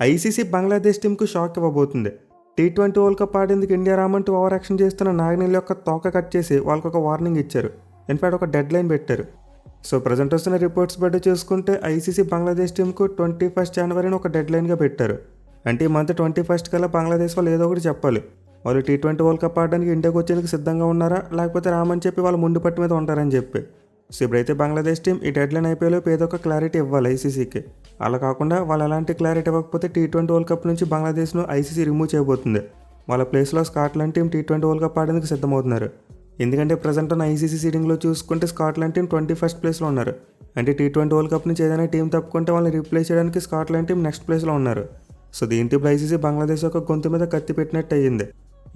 ICC Bangladesh టీంకు shock ఇవ్వబోతుంది. టీ20 వరల్డ్ కప్ ఆడేందుకు ఇండియా రామంటూ ఓవర్ యాక్షన్ చేస్తున్న నాగనీల్ యొక్క తోక కట్ చేసి వాళ్ళకు ఒక వార్నింగ్ ఇచ్చారు. ఇన్ఫాక్ట్ ఒక డెడ్ లైన్ పెట్టారు. సో ప్రజెంట్ వస్తున్న రిపోర్ట్స్ బట్టి చూసుకుంటే ఐసీసీ బంగ్లాదేశ్ టీంకు 21 జనవరిని ఒక డెడ్ లైన్గా పెట్టారు. అంటే ఈ మంత్ 21 కల్లా బంగ్లాదేశ్ వాళ్ళు ఏదో ఒకటి చెప్పాలి. వాళ్ళు టీ20 వరల్డ్ కప్ ఆడడానికి ఇండియాకి వచ్చేందుకు సిద్ధంగా ఉన్నారా, లేకపోతే రామని చెప్పి వాళ్ళు ముందు పట్టు మీద ఉంటారని చెప్పి. సో ఇప్పుడైతే బంగ్లాదేశ్ టీం ఈ డెడ్ లైన్ అయిపోయేలోపు ఏదో ఒక క్లారిటీ ఇవ్వాలి ఐసీసీకి. అలా కాకుండా వాళ్ళు ఎలాంటి క్లారిటీ ఇవ్వకపోతే టీ20 వరల్డ్ కప్ నుంచి బంగ్లాదేశ్ను ఐసీసీ రిమూవ్ చేయబోతుంది. వాళ్ళ ప్లేస్లో స్కాట్లాండ్ టీం టీ20 వరల్డ్ కప్ ఆడేందుకు సిద్ధమవుతున్నారు. ఎందుకంటే ప్రజెంట్ ఉన్న ఐసీసీ సీడింగ్లో చూసుకుంటే స్కాట్లాండ్ టీం 21st ప్లేస్లో ఉన్నారు. అంటే టీ20 వరల్డ్ కప్ నుంచి ఏదైనా టీం తప్పుకుంటే వాళ్ళని రీప్లేస్ చేయడానికి స్కాట్లాండ్ టీం నెక్స్ట్ ప్లేస్లో ఉన్నారు. సో దీంతో ఇప్పుడు ఐసీసీ బంగ్లాదేశ్ యొక్క గొంతు మీద కత్తి పెట్టినట్టు అయ్యింది.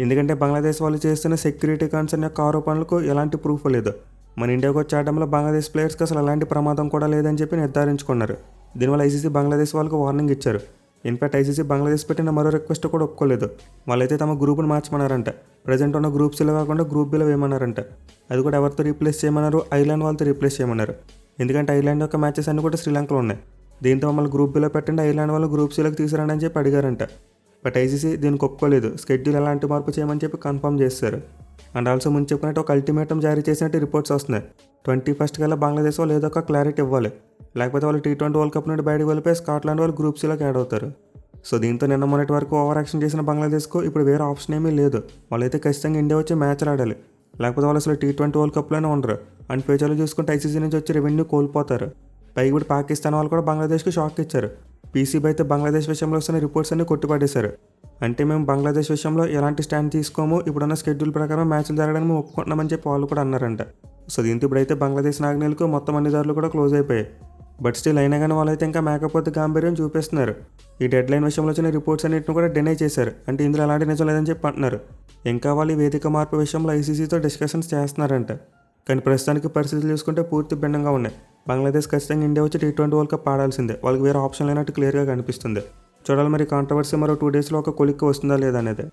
ఎందుకంటే బంగ్లాదేశ్ వాళ్ళు చేస్తున్న సెక్యూరిటీ కన్సర్న్ యొక్క ఆరోపణలకు ఎలాంటి ప్రూఫ్ లేదు. మన ఇండియాకు వచ్చే ఆటంలో బంగ్లాదేశ్ ప్లేయర్స్కి అసలు ఎలాంటి ప్రమాదం కూడా లేదని చెప్పి నిర్ధారించుకున్నారు. దీనివల్ల ఐసీసీ బంగ్లాదేశ్ వాళ్ళకు వార్నింగ్ ఇచ్చారు. ఇన్ఫాక్ట్ ఐసీసీ బంగ్లాదేశ్ పెట్టిన మరో రిక్వెస్ట్ కూడా ఒప్పుకోలేదు. వాళ్ళైతే తమ గ్రూప్ను మార్చమన్నారంట. ప్రజెంట్ ఉన్న గ్రూప్ సిలో కాకుండా గ్రూప్ బిలో వేయమన్నారంట. అది కూడా ఎవరితో రీప్లేస్ చేయమన్నారు, ఐర్లాండ్ వాళ్ళతో రీప్లేస్ చేయమన్నారు. ఎందుకంటే ఐర్లాండ్ యొక్క మ్యాచెస్ అన్ని కూడా శ్రీలంకలో ఉన్నాయి. దీంతో మమ్మల్ని గ్రూప్ బిలో పెట్టండి, ఐర్లాండ్ వాళ్ళు గ్రూప్ సిలోకి తీసుకురండి అని చెప్పి అడిగారంట. బట్ ఐసీసీ దీనికి ఒప్పుకోలేదు. స్కెడ్యూల్ ఎలాంటి మార్పు చేయమని చెప్పి కన్ఫర్మ్ చేశారు. అండ్ ఆల్సో ముందు చెప్పినట్టు ఒక అల్టిమేటం జారీ చేసినట్టు రిపోర్ట్స్ వస్తున్నాయి. 21 కల్లా బంగ్లాదేశ్ వాళ్ళు ఏదో ఒక క్లారిటీ ఇవ్వాలి. లేకపోతే వాళ్ళు టీ20 వరల్డ్ కప్ నుండి బయటకు వెళ్ళిపోయి స్కాట్లాండ్ వాళ్ళు గ్రూప్ సిలోకి యాడ్ అవుతారు. సో దీంతో నిన్న మొన్నటి వరకు ఓవర్ యాక్షన్ చేసిన బంగ్లాదేశ్కు ఇప్పుడు వేరే ఆప్షన్ ఏమీ లేదు. వాళ్ళైతే ఖచ్చితంగా ఇండియా వచ్చి మ్యాచ్లు ఆడాలి. లేకపోతే వాళ్ళు అసలు టీ20 వరల్డ్ కప్లోనే ఉండరు. అండ్ ఫ్యూచర్లో చూసుకుంటే ఐసీసీ నుంచి వచ్చే రెవెన్యూ కోల్పోతారు. పైగా ఇప్పుడు పాకిస్తాన్ వాళ్ళు కూడా బంగ్లాదేశ్కి షాక్ ఇచ్చారు. పీసీబీ అయితే బంగ్లాదేశ్ విషయంలో వస్తున్న రిపోర్ట్స్ అన్ని కొట్టిపడేశారు. అంటే మేము బంగ్లాదేశ్ విషయంలో ఎలాంటి స్టాండ్ తీసుకోము, ఇప్పుడున్న షెడ్యూల్ ప్రకారం మ్యాచ్లు జరగడానికి మేము ఒప్పుకుంటున్నామని చెప్పి వాళ్ళు కూడా అన్నారంట. సో దీంతో ఇప్పుడైతే బంగ్లాదేశ్ నాగనీలకు మొత్తం అన్ని దారులు కూడా క్లోజ్ అయిపోయాయి. బట్ స్టిల్ అయినా కానీ వాళ్ళైతే ఇంకా మేకపోతే గాంభీర్యం చూపిస్తున్నారు. ఈ డెడ్ లైన్ విషయంలో వచ్చిన రిపోర్ట్స్ అన్నింటిని కూడా డినై చేశారు. అంటే ఇందులో ఎలాంటి నిజం లేదని చెప్పి అంటున్నారు. ఇంకా వాళ్ళు ఈ వేదిక మార్పు విషయంలో ఐసీసీతో డిస్కషన్స్ చేస్తున్నారంట. కానీ ప్రస్తుతానికి పరిస్థితులు చూసుకుంటే పూర్తి భిన్నంగా ఉన్నాయి. బంగ్లాదేశ్ ఖచ్చితంగా ఇండియా వచ్చి టీ20 వరల్డ్ కప్ ఆడాల్సిందే. వాళ్ళకి వేరే ఆప్షన్ లేనట్టు క్లియర్గా కనిపిస్తుంది. చూడాలి మరి కాంట్రవర్సీ మరో 2 డేస్లో ఒక కొలిక్కి వస్తుందా లేదా అనేది.